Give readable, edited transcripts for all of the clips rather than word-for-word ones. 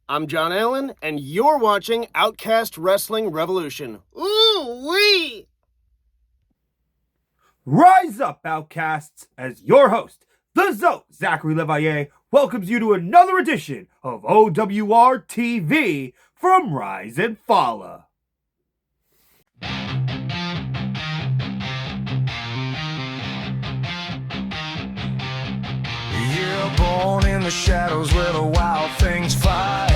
I'm John Allen, and you're watching Outcast Wrestling Revolution. Ooh-wee! Rise up, Outcasts, as your host, the Zoe, Zachary Levayer, welcomes you to another edition of OWR TV from Rise and Falla. You're born in the shadows where the wild things fight.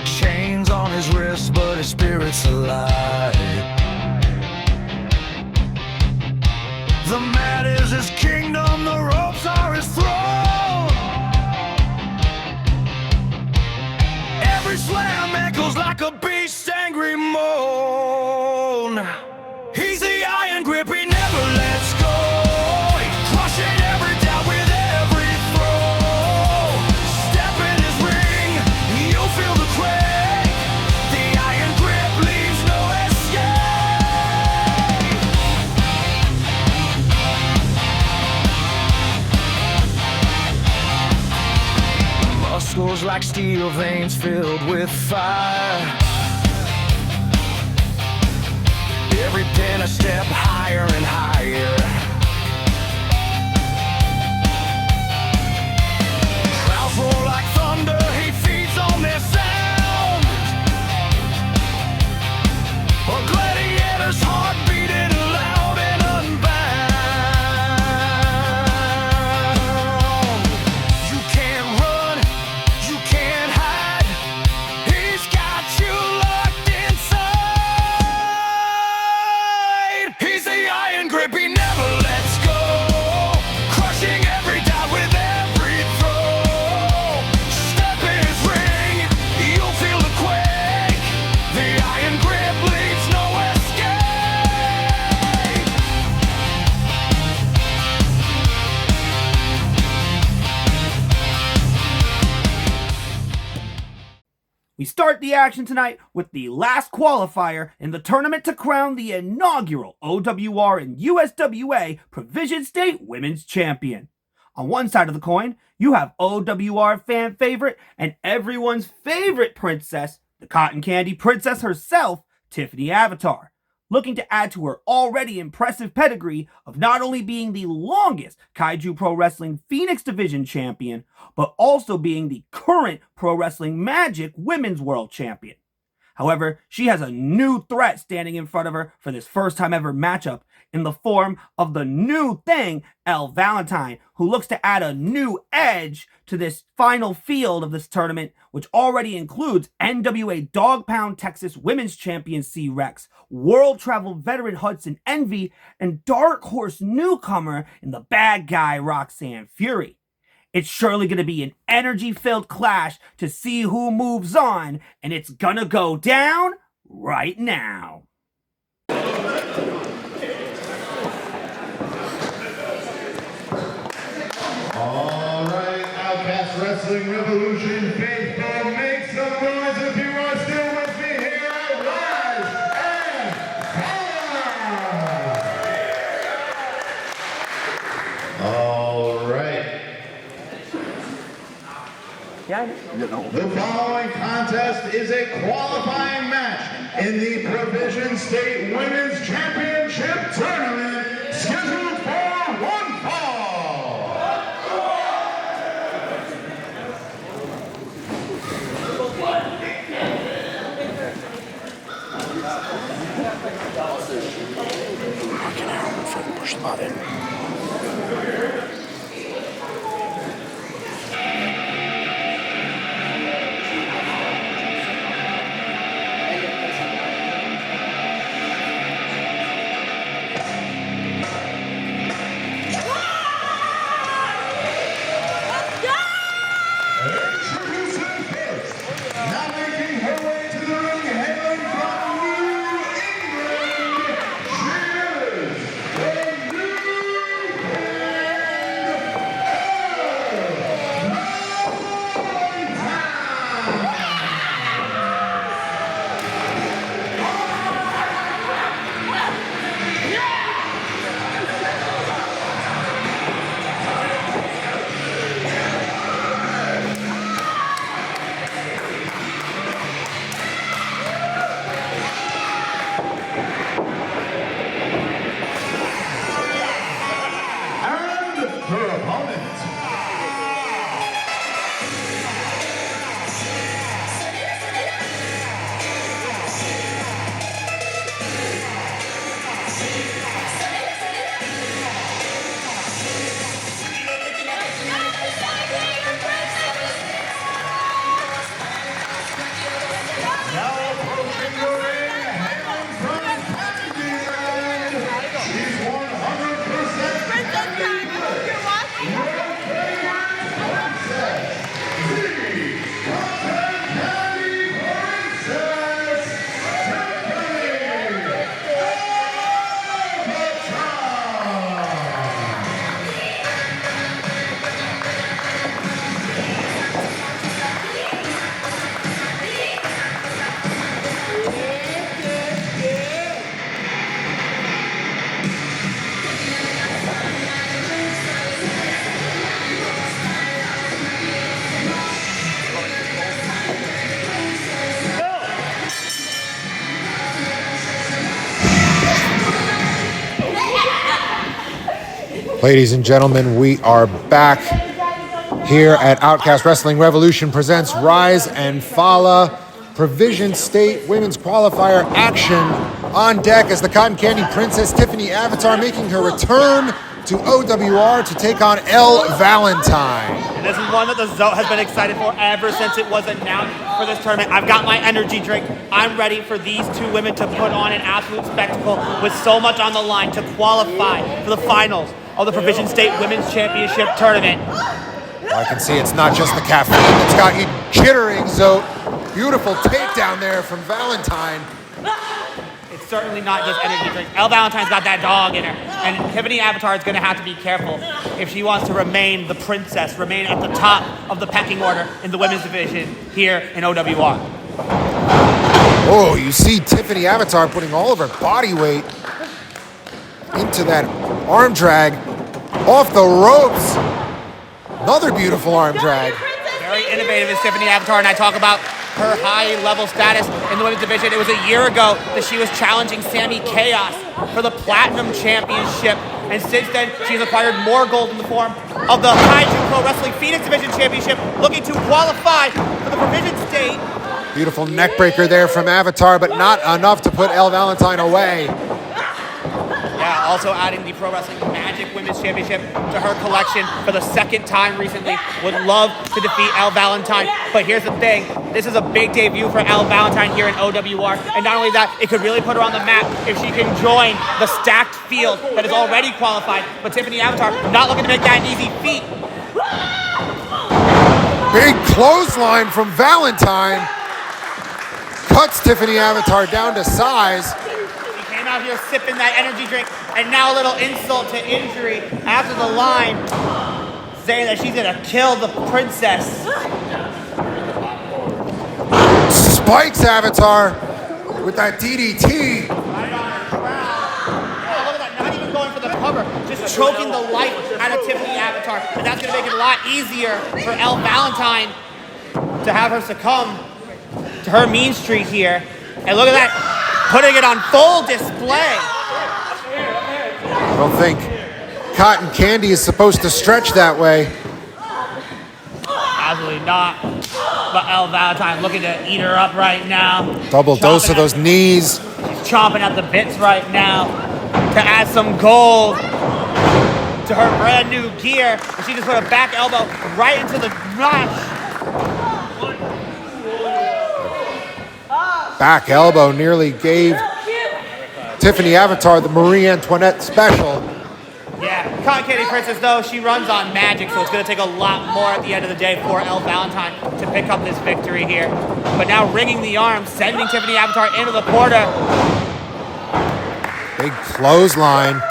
Chains on his wrist, but his spirit's alive. The mat is his kingdom, the ropes are his throne. Every slam echoes like a beast's angry moan. He's the iron grip, he never lets go. Crushing every doubt with every throw. Step in his ring, you'll feel the quake. The iron grip leaves no escape. Muscles like steel, veins filled with fire. Every pin a step higher and higher. Crowds roar like thunder, he feeds on their sound. A gladiator's heart beating loud and unbound. You can't run, you can't hide. He's got you locked inside. He's the iron grip, he never lets go. Crushing every doubt with every throw. Step in his ring, you'll feel the quake. The iron grip leaves no escape. We start the action tonight with the last qualifier in the tournament to crown the inaugural OWR and USWA Provision State Women's Champion. On one side of the coin, you have OWR fan favorite and everyone's favorite princess, the cotton candy princess herself, Tiffany Avatar, looking to add to her already impressive pedigree of not only being the longest Kaiju Pro Wrestling Phoenix Division champion, but also being the current Pro Wrestling Magic Women's World Champion. However, she has a new threat standing in front of her for this first time ever matchup in the form of the new thing, Valentine, who looks to add a new edge to this final field of this tournament, which already includes NWA Dog Pound Texas Women's Champion C-Rex, World Travel Veteran Hudson Envy, and Dark Horse newcomer in the bad guy Roxanne Fury. It's surely going to be an energy-filled clash to see who moves on, and it's gonna go down right now. All right, Outcast Wrestling Revolution faithful, make some noise if you are still with me here at Rise and Falla. All right. The following contest is a qualifying match in the Provision State Women's Championship Tournament, scheduled for one fall. Push the button. Ladies and gentlemen, we are back here at Outcast Wrestling Revolution presents Rise and Falla Provision State Women's Qualifier action on deck as the Cotton Candy Princess Tiffany Avatar making her return to OWR to take on Elle Valentine. And this is one that the Zoe has been excited for ever since it was announced for this tournament. I've got my energy drink. I'm ready for these two women to put on an absolute spectacle with so much on the line to qualify for the finals of the Provision State Women's Championship Tournament. I can see it's not just the caffeine that's got you jittering, Zoe. Beautiful takedown there from Valentine. It's certainly not just energy drink. Elle Valentine's got that dog in her. And Tiffany Avatar is going to have to be careful if she wants to remain the princess, remain at the top of the pecking order in the women's division here in OWR. Oh, you see Tiffany Avatar putting all of her body weight into that arm drag off the ropes. Another beautiful arm drag. Very innovative is Tiffany Avatar, and I talk about her high-level status in the women's division. It was a year ago that she was challenging Sammy Chaos for the Platinum Championship, and since then, she's acquired more gold in the form of the Kaiju Pro Wrestling Phoenix Division Championship, looking to qualify for the Provision State. Beautiful neck breaker there from Avatar, but not enough to put Elle Valentine away. Yeah, also adding the Pro Wrestling Magic Women's Championship to her collection for the second time recently. Would love to defeat Elle Valentine, but here's the thing. This is a big debut for Elle Valentine here in OWR, and not only that, it could really put her on the map if she can join the stacked field that is already qualified, but Tiffany Avatar not looking to make that an easy feat. Big clothesline from Valentine. Cuts Tiffany Avatar down to size. Out here sipping that energy drink, and now a little insult to injury after the line, saying that she's gonna kill the princess. Spikes Avatar with that DDT. Right on her crown. Oh, look at that, not even going for the cover, just choking the life out of Tiffany Avatar, and that's gonna make it a lot easier for Elle Valentine to have her succumb to her mean streak here. And look at that, putting it on full display. I don't think cotton candy is supposed to stretch that way. Absolutely not. But Elle Valentine looking to eat her up right now. Double dose of those knees. She's chomping at the bits right now to add some gold to her brand new gear. And she just put a back elbow right into the mash. Back elbow nearly gave Tiffany Avatar the Marie Antoinette special. Yeah, Cotton Candy Princess, though, she runs on magic, so it's going to take a lot more at the end of the day for Elle Valentine to pick up this victory here. But now ringing the arm, sending Tiffany Avatar into the quarter. Big clothesline.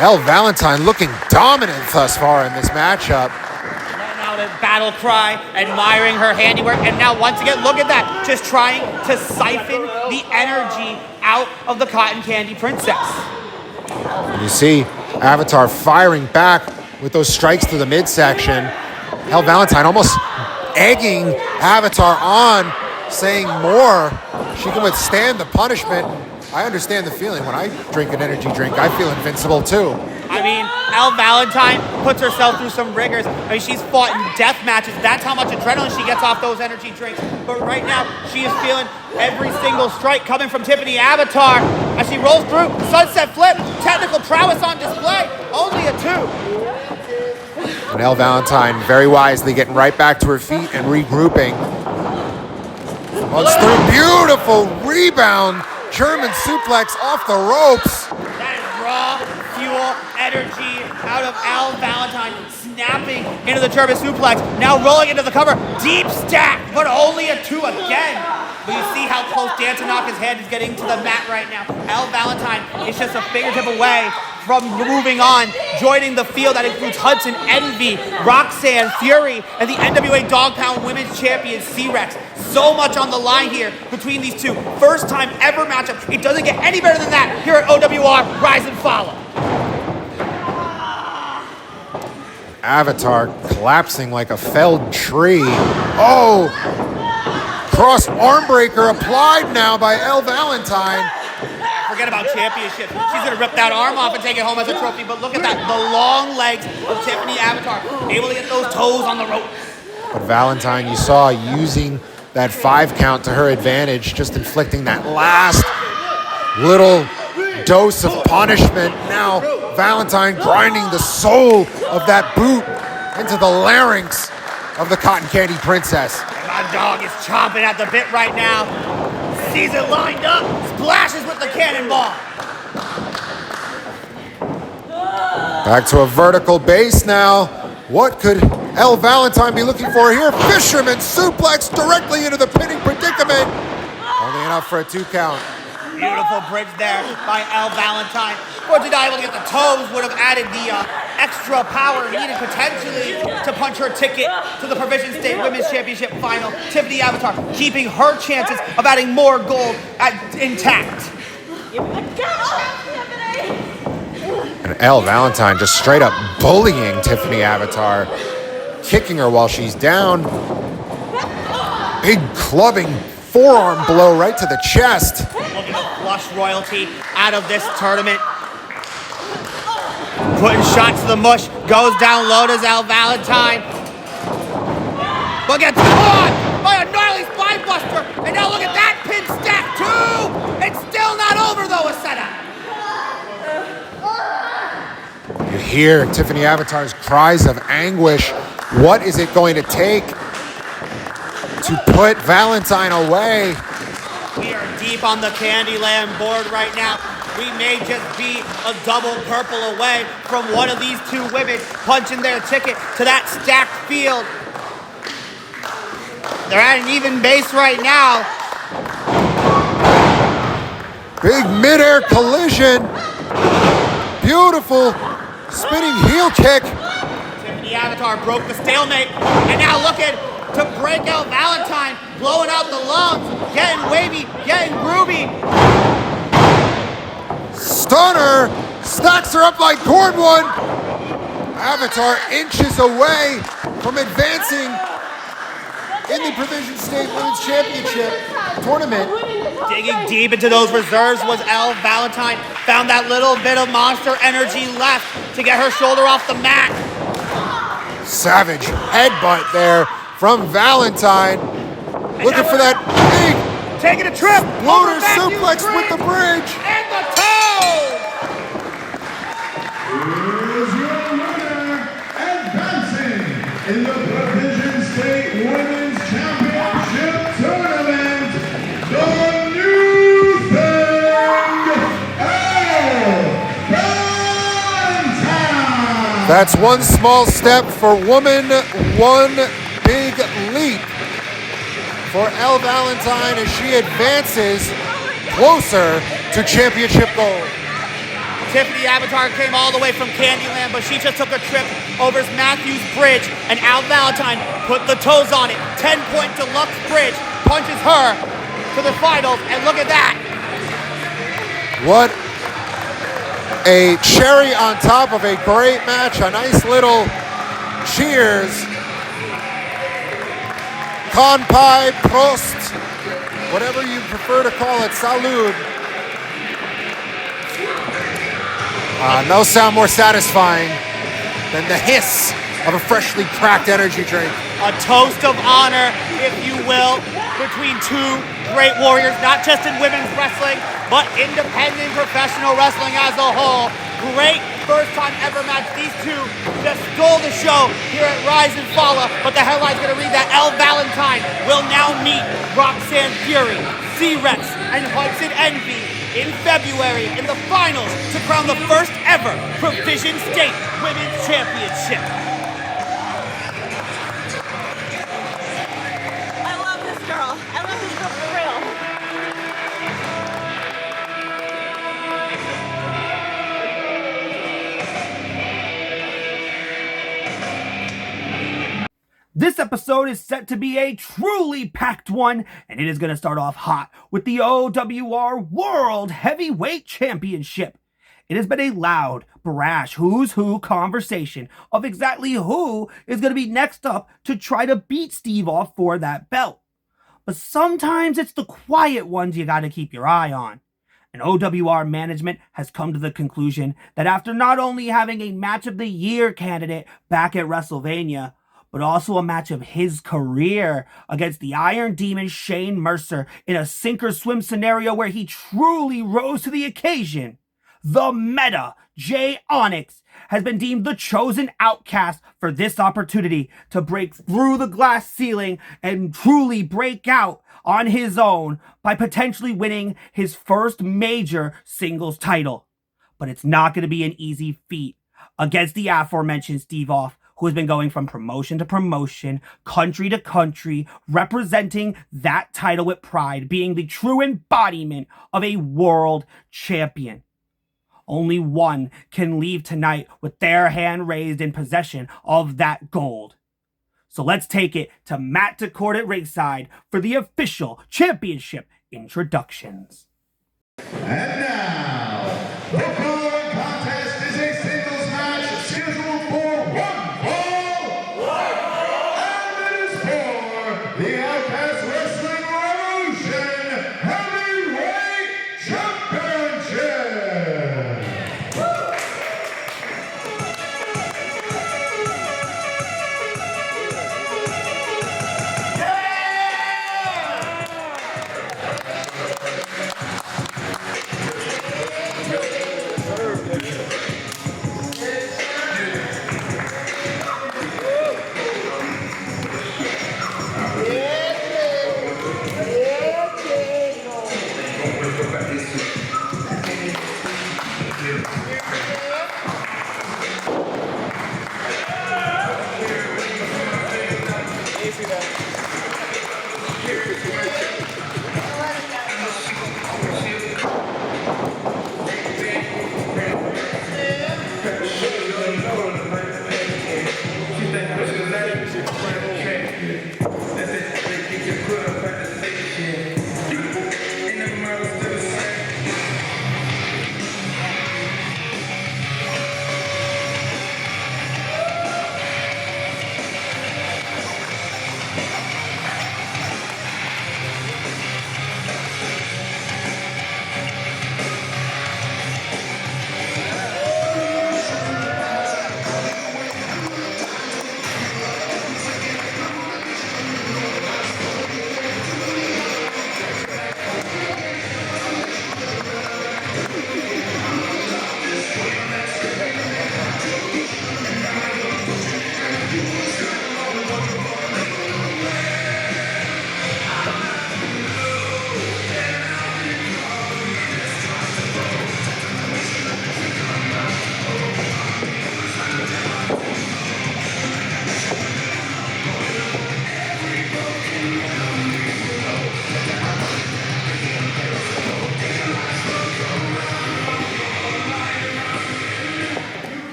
Elle Valentine looking dominant thus far in this matchup. The battle cry, admiring her handiwork, and now once again, look at that, just trying to siphon the energy out of the Cotton Candy Princess. You see Avatar firing back with those strikes to the midsection. Elle Valentine almost egging Avatar on, saying more. She can withstand the punishment. I understand the feeling. When I drink an energy drink, I feel invincible too. I mean, Elle Valentine puts herself through some rigors. I mean, she's fought in death matches. That's how much adrenaline she gets off those energy drinks. But right now, she is feeling every single strike coming from Tiffany Avatar as she rolls through. Sunset flip, technical prowess on display. Only a 2. And Elle Valentine very wisely getting right back to her feet and regrouping. Runs through, beautiful rebound. German suplex off the ropes. That is raw fuel energy out of Elle Valentine, snapping into the German suplex, now rolling into the cover, deep stack, but only a 2 again. But you see how close Dantanaka's head is getting to the mat right now. Elle Valentine is just a fingertip away from moving on, joining the field that includes Hudson Envy, Roxanne Fury, and the NWA Dog Pound Women's Champion C-Rex. So much on the line here between these two. First time ever matchup. It doesn't get any better than that here at OWR Rise and Follow. Avatar collapsing like a felled tree. Oh! Cross arm breaker applied now by Elle Valentine. Forget about championship. She's going to rip that arm off and take it home as a trophy. But look at that. The long legs of Tiffany Avatar. Able to get those toes on the rope. But Valentine, you saw using that 5 count to her advantage, just inflicting that last little dose of punishment. Now Valentine grinding the sole of that boot into the larynx of the Cotton Candy Princess. My dog is chomping at the bit right now. Sees it lined up, splashes with the cannonball. Back to a vertical base now. What could El Valentine be looking for here? Fisherman suplex directly into the pinning predicament. Only enough for a 2 count. Beautiful bridge there by El Valentine. Fortunately, not able to get the toes, would have added the extra power needed potentially to punch her ticket to the Provision State Women's Championship final. Tiffany Avatar keeping her chances of adding more gold intact. And El Valentine just straight up bullying Tiffany Avatar, kicking her while she's down. Big clubbing forearm blow right to the chest. Looking to flush royalty out of this tournament. Putting shots to the mush, goes down low to El Valentine. But gets caught by a gnarly spine buster. And now look at that pin stack too. It's still not over though, Ascena. You hear Tiffany Avatar's cries of anguish. What is it going to take to put Valentine away? We are deep on the Candyland board right now. We may just be a double purple away from one of these 2 women punching their ticket to that stacked field. They're at an even base right now. Big midair collision. Beautiful spinning heel kick. Tiffany Avatar broke the stalemate, and now looking to break out Valentine, blowing out the lungs, getting wavy, getting groovy. Stunner, stacks her up like cordwood. Avatar inches away from advancing in the Provision State Women's Championship tournament. Digging deep into those reserves was El Valentine. Found that little bit of monster energy left to get her shoulder off the mat. Savage headbutt there from Valentine. Looking for that big Taking a trip. floater suplex with the bridge. And the toe. Here's your winner, advancing in the Provision State Women's Championship Tournament, the new thing, El Valentine. That's one small step for woman, one big leap for El Valentine as she advances closer to championship gold. Tiffany Avatar came all the way from Candyland, but she just took a trip over Matthews Bridge, and Al Valentine put the toes on it. 10-point deluxe bridge, punches her to the finals, and look at that. What a cherry on top of a great match. A nice little cheers. Kanpai, Prost, whatever you prefer to call it, salud. No sound more satisfying than the hiss of a freshly cracked energy drink. A toast of honor, if you will, between 2 great warriors, not just in women's wrestling, but independent professional wrestling as a whole. Great first time ever match. These 2 just stole the show here at Rise and Fall, but the headline's gonna read that El Valentine will now meet Roxanne Fury, C-Rex, and Hudson Envy in February in the finals to crown the first ever Provision State Women's Championship. I love this girl. I love this girl for real. This episode is set to be a truly packed one, and it is going to start off hot with the OWR World Heavyweight Championship. It has been a loud, brash, who's who conversation of exactly who is going to be next up to try to beat Steve off for that belt. But sometimes it's the quiet ones you got to keep your eye on. And OWR management has come to the conclusion that after not only having a match of the year candidate back at WrestleMania, but also a match of his career against the Iron Demon Shane Mercer in a sink or swim scenario where he truly rose to the occasion, the meta Jay Onyx has been deemed the chosen outcast for this opportunity to break through the glass ceiling and truly break out on his own by potentially winning his first major singles title. But it's not going to be an easy feat against the aforementioned Steve Off, who has been going from promotion to promotion, country to country, representing that title with pride, being the true embodiment of a world champion. Only one can leave tonight with their hand raised in possession of that gold. So let's take it to Matt DeCourt at ringside for the official championship introductions. And now, the following contest is a singles match scheduled for one fall. And it is for the Outcast Wrestling Revolution Heavyweight Championship.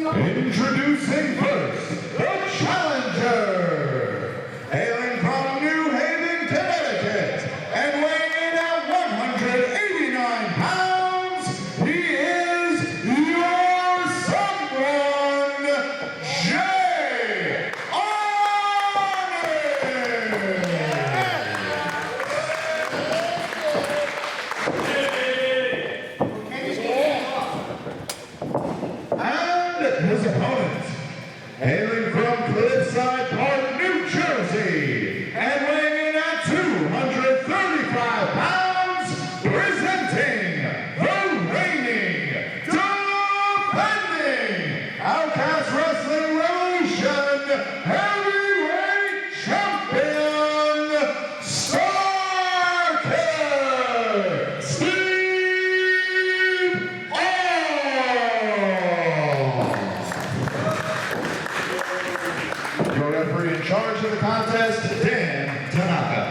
Introducing first, the challenger, hailing from New Haven, Connecticut, and weighing in at 189 pounds, he is your someone, Jay Onyx! His opponent, hailing from Cliffside Park, New Jersey, and weighing in at 235 pounds, presenting the reigning, defending Outcast Wrestling Revolution Heavyweight Champion, Star Killer, Steve Your referee in charge of the contest, Dan Tanaka.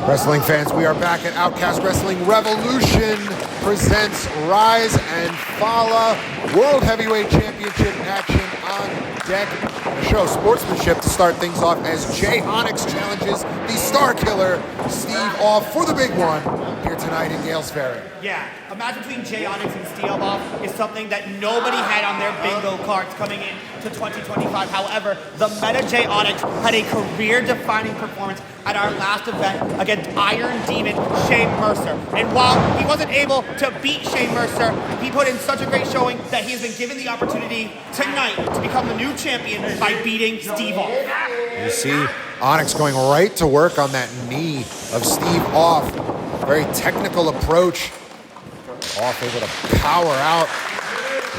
Wrestling fans, we are back at Outcast Wrestling Revolution presents Rise and Falla World Heavyweight Championship action on deck. A show sportsmanship to start things off as Jay Onyx challenges the Star Killer, Steve Off, for the big one here tonight in Gales Ferry. Yeah, a match between Jay Onyx and Steve Off is something that nobody had on their bingo cards coming in to 2025. However, the meta Jay Onyx had a career-defining performance at our last event against Iron Demon Shane Mercer. And while he wasn't able to beat Shane Mercer, he put in such a great showing that he has been given the opportunity tonight to become the new champion by beating Steve Off. You see Onyx going right to work on that knee of Steve Off. Very technical approach. Off able to power out,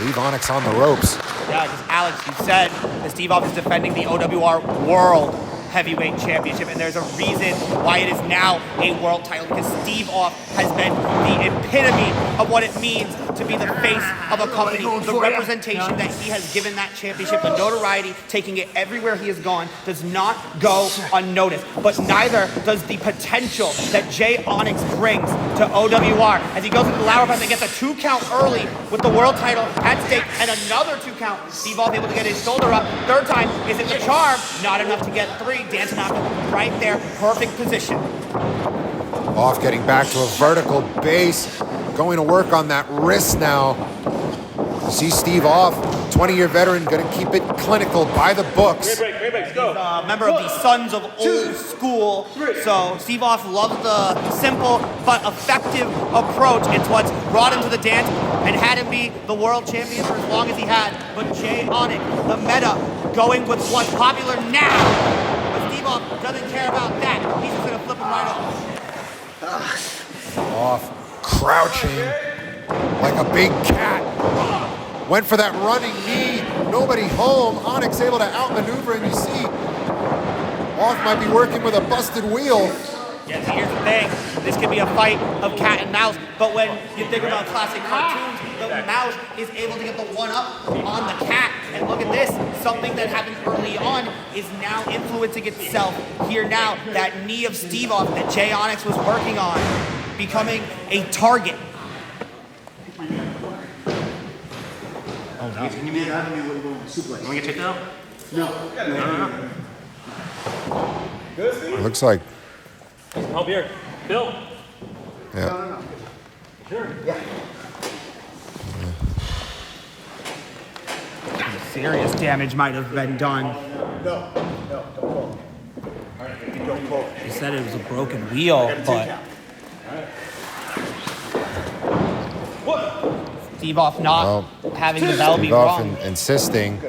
leave Onyx on the ropes. Yeah, because Alex, you said that Steve Off is defending the OWR World Heavyweight Championship, and there's a reason why it is now a world title, because Steve Off has been the epitome of what it means to be the face of a company, the representation that he has given that championship, the notoriety, taking it everywhere he has gone, does not go unnoticed. But neither does the potential that Jay Onyx brings to OWR as he goes into the ladder press and gets a 2 count early with the world title at stake, and another 2 count. Steve Off able to get his shoulder up. Third time is it the charm? Not enough to get 3. Dan Tanaka right there, perfect position. Off getting back to a vertical base, going to work on that wrist now. You see Steve Off, 20-year veteran, going to keep it clinical by the books. He's a member of the Sons of Old School, so Steve Off loves the simple but effective approach. It's what's brought him to the dance and had him be the world champion for as long as he had. But Jay Onyx, the meta, going with what's popular now. But Steve Off doesn't care about that. He's just going to flip him right off. Off crouching like a big cat. Went for that running knee, nobody home. Onyx able to outmaneuver, and you see Off might be working with a busted wheel. Yeah, so here's the thing. This could be a fight of cat and mouse, but when you think about classic cartoons, the mouse is able to get the one-up on the cat. And look at this. Something that happened early on is now influencing itself here now. That knee of Steve Off that Jay Onyx was working on, becoming a target. Can you make out of me what you want me to take out? No. It looks like. Help here. Bill. Yeah. Sure. Serious damage might have been done. No, don't pull. Don't pull. He said it was a broken wheel, but Steve Off not having the bell be Steve Off wrong. insisting.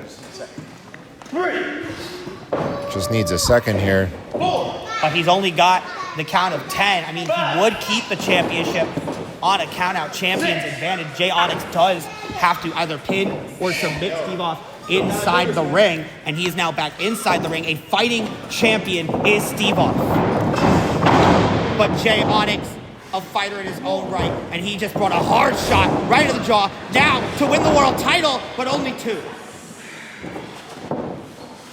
Just needs a second here. But he's only got the count of 10. I mean, he would keep the championship on a count-out champion's advantage. Jay Onyx does have to either pin or submit Steve Off inside the ring, and he is now back inside the ring. A fighting champion is Steve Off. But Jay Onyx, a fighter in his own right, and he just brought a hard shot right to the jaw, now to win the world title, but only 2.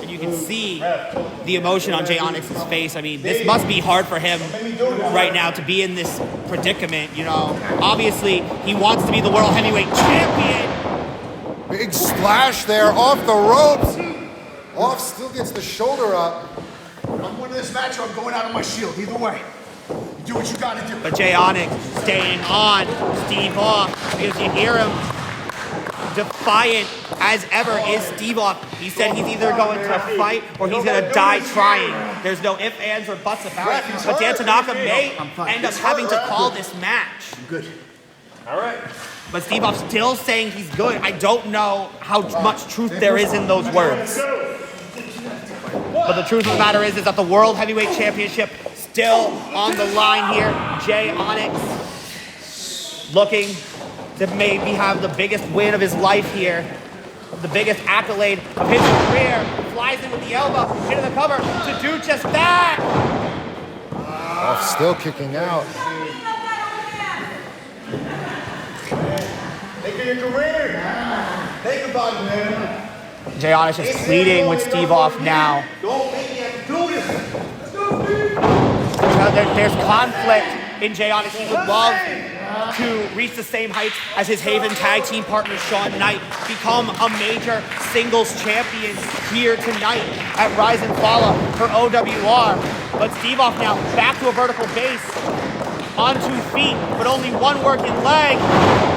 And you can see the emotion on Jay Onyx's face. I mean, this must be hard for him right now to be in this predicament, you know. Obviously, he wants to be the world heavyweight champion. Big splash there off the ropes. Off still gets the shoulder up. I'm winning this match or I'm going out on my shield. Either way. You do what you gotta do. But Jay Onyx staying on Steve Off, because you hear him defiant as ever is Steve Off. He said he's either going to fight or he's going to die trying. There's no ifs, ands, or buts about it. But Dan Tanaka may end up having to call this match. I'm good. All right. But Steve Off still saying he's good. I don't know how much truth there is in those words. But the truth of the matter is that the World Heavyweight Championship still on the line here. Jay Onyx looking to maybe have the biggest win of his life here. The biggest accolade of his career. Flies in with the elbow into the cover to do just that. Off still kicking out. Think of your career. Think about it, man. Jay Onyx is pleading with Steve Off now. Don't make me have to do this. There's conflict in Jay Onyx. He would love to reach the same heights as his Haven tag team partner Sean Knight, become a major singles champion here tonight at Rise and Fall for OWR. But Steve-Off now back to a vertical base on 2 feet, but only one working leg,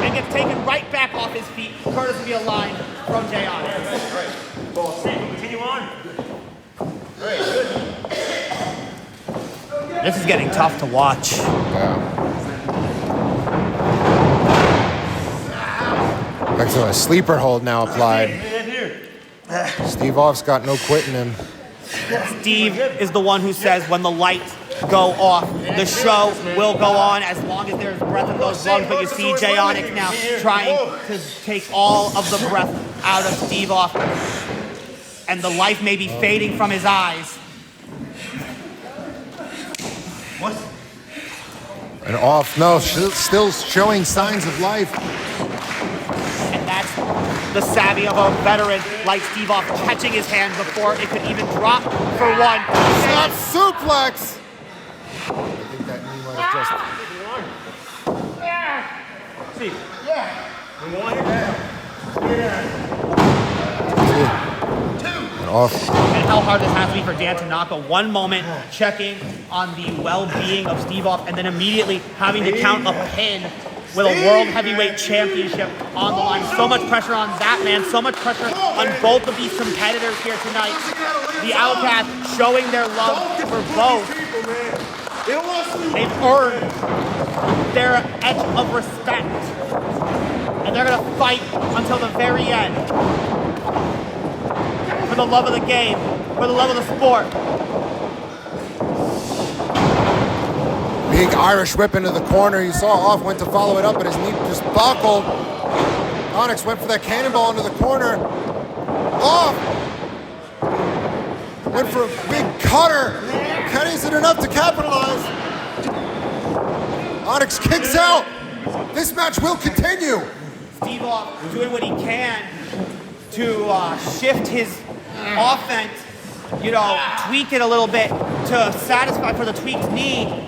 and gets taken right back off his feet, courtesy of a line from Jay Onyx. Well, Steve, continue on. This is getting tough to watch. Back to a sleeper hold now applied. Steve-Off's got no quitting him. Steve is the one who says when the lights go off, the show will go on as long as there's breath in those lungs. But you see Jay Onyx now trying to take all of the breath out of Steve-Off, and the life may be fading from his eyes. What? And Off, no, still showing signs of life. And that's the savvy of a veteran like Steve-Off, catching his hand before it could even drop for one. Snap suplex! I think that knee might have just... Steve. Yeah. We want And Off. And how hard this has to be for Dan Tanaka. One moment checking on the well-being of Steve-Off, and then immediately having to count a pin with a World Heavyweight Championship on the line. So much pressure on that man, so much pressure on both of these competitors here tonight. The Outcasts showing their love for both. They've earned their edge of respect, and they're gonna fight until the very end. For the love of the game, for the love of the sport. Big Irish whip into the corner. You saw Off went to follow it up, but his knee just buckled. Onyx went for that cannonball into the corner. Off went for a big cutter. Kenny's it enough to capitalize. Onyx kicks out. This match will continue. Steve-Off doing what he can to shift his offense, tweak it a little bit to satisfy for the tweaked knee.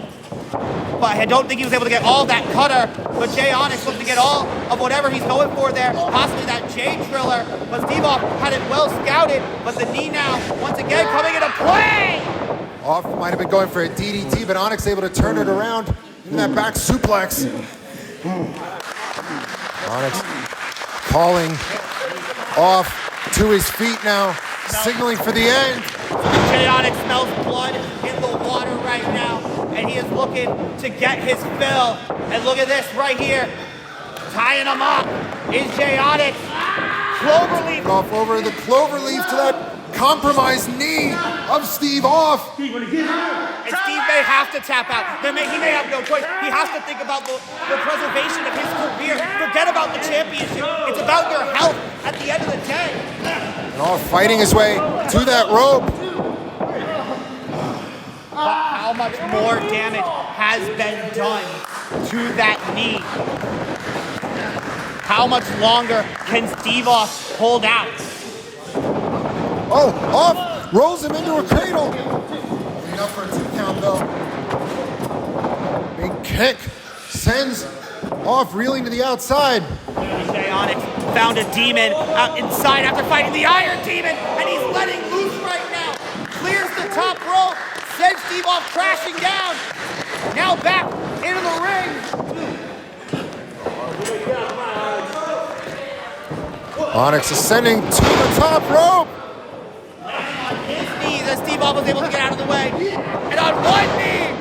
But I don't think he was able to get all that cutter. But Jay Onyx looking to get all of whatever he's going for there, possibly that J Triller. But Steve-Off had it well scouted. But the knee now, once again, coming into play. Off might have been going for a DDT, but Onyx able to turn it around in that back suplex. Onyx calling Off to his feet now, signaling for the end. Jay Onyx smells blood in the water right now, and he is looking to get his fill. And look at this right here, tying him up is Jay Onyx. Cloverleaf Off over the cloverleaf to that compromised knee of Steve-Off. And Steve may have to tap out. He may have no choice. He has to think about the preservation of his career. Forget about the championship. It's about your health at the end of the day. And Off fighting his way to that rope. But how much more damage has been done to that knee? How much longer can Steve-Off hold out? Oh, Off rolls him into a cradle. Enough for a 2 count though. Big kick sends Off reeling to the outside. Jay Onyx found a demon out inside after fighting the Iron Demon, and he's letting loose right now. Clears the top rope, sends Steve-Off crashing down. Now back into the ring. Onyx ascending to the top rope. On his knees as Steve-Off was able to get out of the way. And on one knee,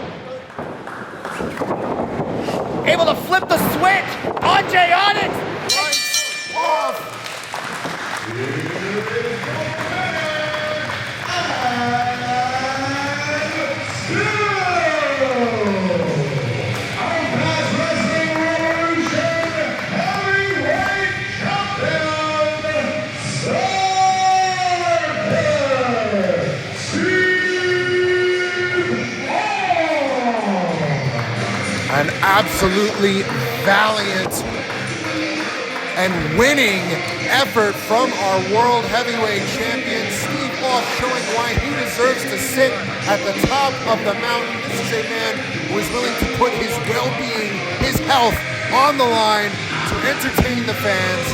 able to flip the switch on Jay Onyx. Lights off. An absolutely valiant and winning effort from our World Heavyweight Champion, Steve-Off, showing why he deserves to sit at the top of the mountain. This is a man who is willing to put his well-being, his health, on the line to entertain the fans.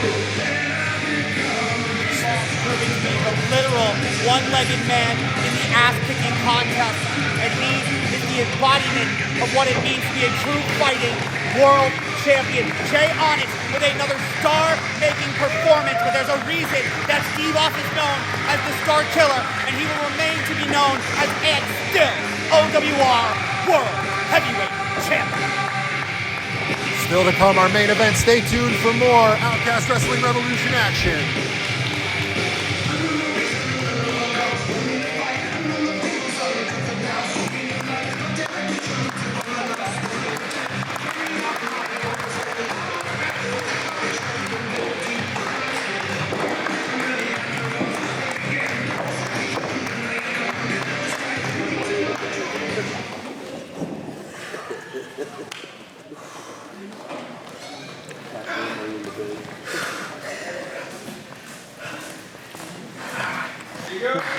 Proving to be the literal one-legged man in the ass-kicking contest, and he is the embodiment of what it means to be a true fighting world champion. Jay Onyx with another star-making performance, but there's a reason that Steve Off is known as the Star Killer, and he will remain to be known as and still OWR World Heavyweight Champion. Still to come, our main event. Stay tuned for more Outcast Wrestling Revolution action. Here you go.